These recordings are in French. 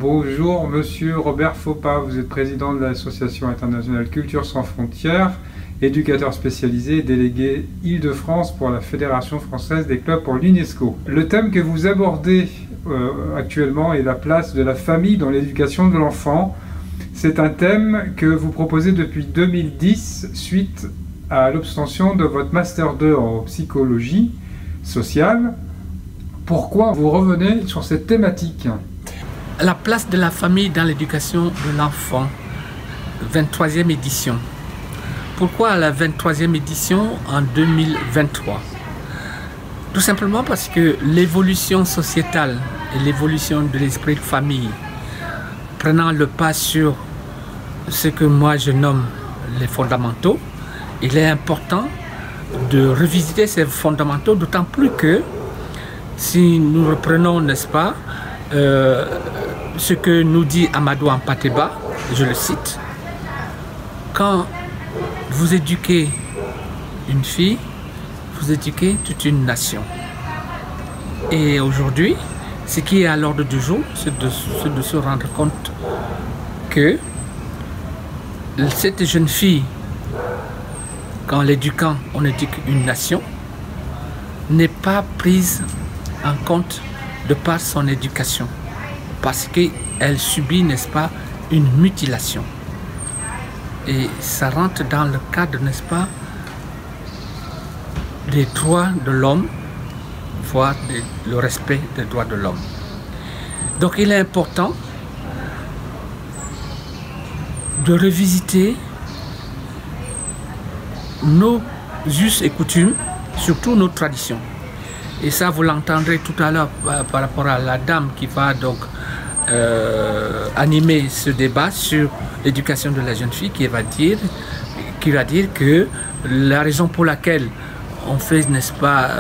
Bonjour Monsieur Robert Foppa, vous êtes président de l'Association internationale Culture sans frontières, éducateur spécialisé et délégué Île-de-France pour la Fédération française des clubs pour l'UNESCO. Le thème que vous abordez actuellement est la place de la famille dans l'éducation de l'enfant. C'est un thème que vous proposez depuis 2010 suite à l'obtention de votre Master 2 en psychologie sociale. Pourquoi vous revenez sur cette thématique ? La place de la famille dans l'éducation de l'enfant, 23e édition. Pourquoi la 23e édition en 2023? Tout simplement parce que l'évolution sociétale et l'évolution de l'esprit de famille, prenant le pas sur ce que moi je nomme les fondamentaux, il est important de revisiter ces fondamentaux, d'autant plus que si nous reprenons, n'est-ce pas, ce que nous dit Amadou Hampâté-Bâ, je le cite, quand vous éduquez une fille, vous éduquez toute une nation. Et aujourd'hui, ce qui est à l'ordre du jour, c'est de se rendre compte que cette jeune fille, qu'en l'éduquant, on éduque une nation, n'est pas prise en compte de par son éducation, parce qu'elle subit, n'est-ce pas, une mutilation. Et ça rentre dans le cadre, n'est-ce pas, des droits de l'homme, voire le respect des droits de l'homme. Donc il est important de revisiter nos us et coutumes, surtout nos traditions. Et ça, vous l'entendrez tout à l'heure par rapport à la dame qui va donc animer ce débat sur l'éducation de la jeune fille, qui va dire que la raison pour laquelle on fait, n'est-ce pas,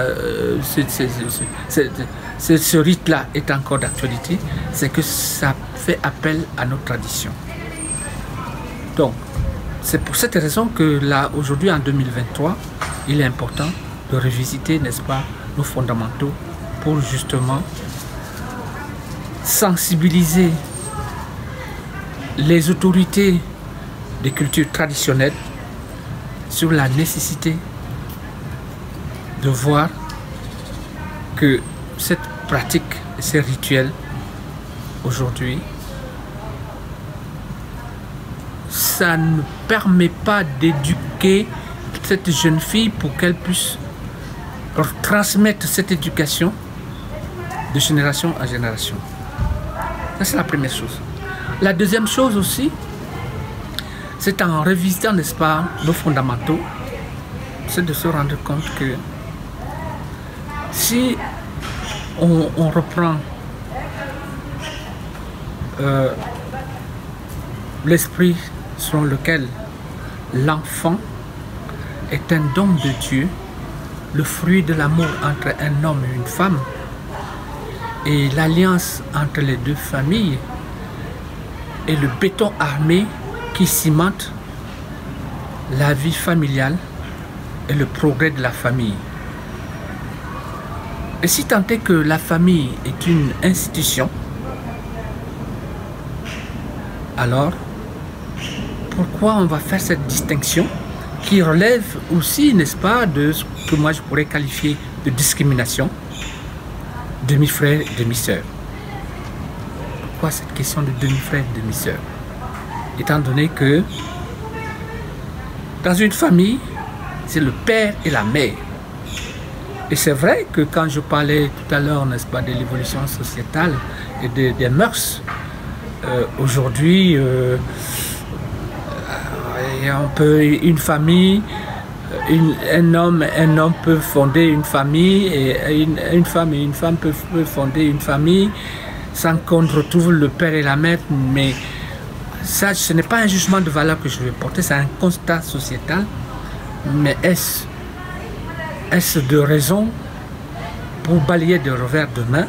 ce rite-là est encore d'actualité, c'est que ça fait appel à nos traditions. Donc, c'est pour cette raison que là, aujourd'hui, en 2023, il est important de revisiter, n'est-ce pas, nos fondamentaux pour justement sensibiliser les autorités des cultures traditionnelles sur la nécessité de voir que cette pratique, ces rituels aujourd'hui, ça ne permet pas d'éduquer cette jeune fille pour qu'elle puisse transmettre cette éducation de génération en génération. Ça, c'est la première chose. La deuxième chose aussi, c'est en revisitant, n'est-ce pas, nos fondamentaux, c'est de se rendre compte que si on reprend l'esprit selon lequel l'enfant est un don de Dieu, le fruit de l'amour entre un homme et une femme, et l'alliance entre les deux familles, et le béton armé qui cimente la vie familiale et le progrès de la famille. Et si tant est que la famille est une institution, alors pourquoi on va faire cette distinction qui relève aussi, n'est-ce pas, de ce que moi je pourrais qualifier de discrimination, demi-frère et demi-sœur. Pourquoi cette question de demi-frère et demi-sœur? Étant donné que dans une famille, c'est le père et la mère. Et c'est vrai que quand je parlais tout à l'heure, n'est-ce pas, de l'évolution sociétale et des mœurs, aujourd'hui, une famille, un homme peut fonder une famille, et une femme et une femme peuvent fonder une famille sans qu'on retrouve le père et la mère. Mais ça, ce n'est pas un jugement de valeur que je vais porter, c'est un constat sociétal. Mais est-ce de raison pour balayer de revers de main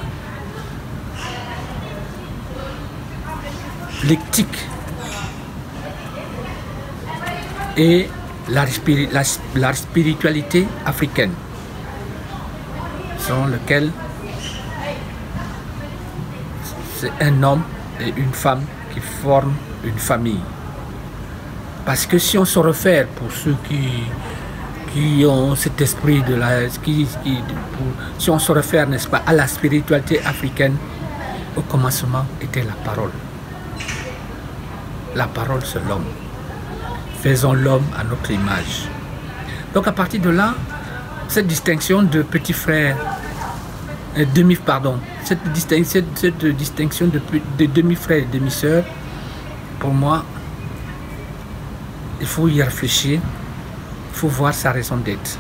l'éthique et la spiritualité africaine, selon lequel c'est un homme et une femme qui forment une famille. Parce que si on se réfère, pour ceux qui ont cet esprit de la... si on se réfère, n'est-ce pas, à la spiritualité africaine, au commencement était la parole. La parole, c'est l'homme. Faisons l'homme à notre image. Donc à partir de là, cette distinction de petit frère, cette distinction de demi-frère et demi-sœur, pour moi, il faut y réfléchir, il faut voir sa raison d'être.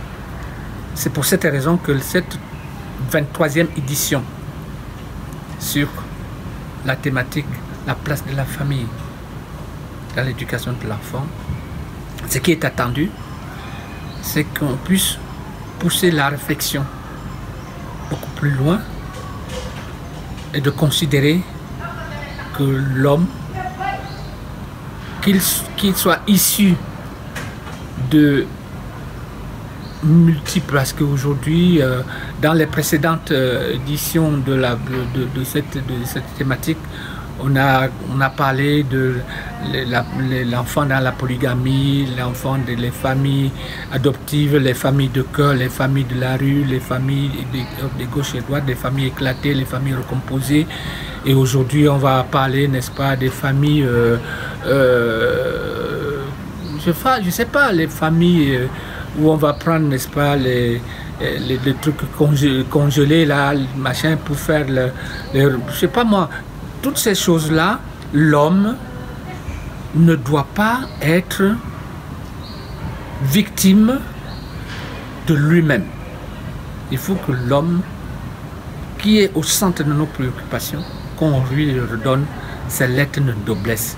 C'est pour cette raison que cette 23e édition sur la thématique, la place de la famille dans l'éducation de l'enfant, ce qui est attendu, c'est qu'on puisse pousser la réflexion beaucoup plus loin et de considérer que l'homme, qu'il soit issu de multiples, parce qu'aujourd'hui, dans les précédentes éditions de cette thématique, on a parlé de l'enfant dans la polygamie, l'enfant des familles adoptives, les familles de cœur, les familles de la rue, les familles de gauche et droite, les familles éclatées, les familles recomposées. Et aujourd'hui, on va parler, n'est-ce pas, des familles, je sais pas, les familles où on va prendre, n'est-ce pas, les trucs congelés, là, machin, pour faire je sais pas moi. Toutes ces choses-là, l'homme ne doit pas être victime de lui-même. Il faut que l'homme, qui est au centre de nos préoccupations, qu'on lui redonne ses lettres de noblesse,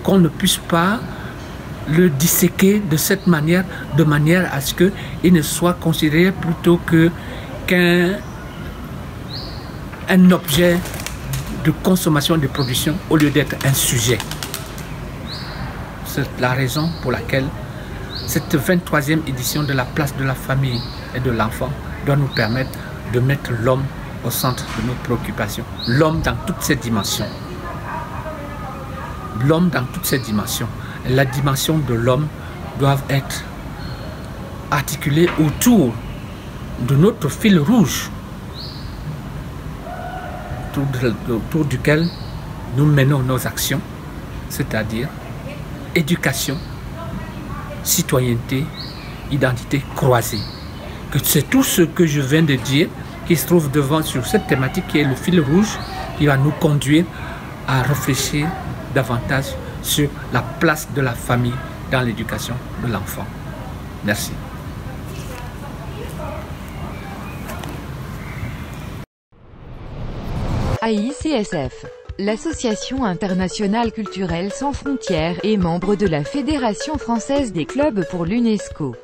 qu'on ne puisse pas le disséquer de cette manière, de manière à ce qu'il ne soit considéré plutôt qu'un objet de consommation, de production, au lieu d'être un sujet. C'est la raison pour laquelle cette 23e édition de la place de la famille et de l'enfant doit nous permettre de mettre l'homme au centre de nos préoccupations. L'homme dans toutes ses dimensions. L'homme dans toutes ses dimensions. La dimension de l'homme doit être articulée autour de notre fil rouge, autour duquel nous menons nos actions, c'est-à-dire éducation, citoyenneté, identité croisée. Que c'est tout ce que je viens de dire qui se trouve devant sur cette thématique qui est le fil rouge qui va nous conduire à réfléchir davantage sur la place de la famille dans l'éducation de l'enfant. Merci. AICSF, l'Association internationale culturelle sans frontières, est membre de la Fédération française des clubs pour l'UNESCO.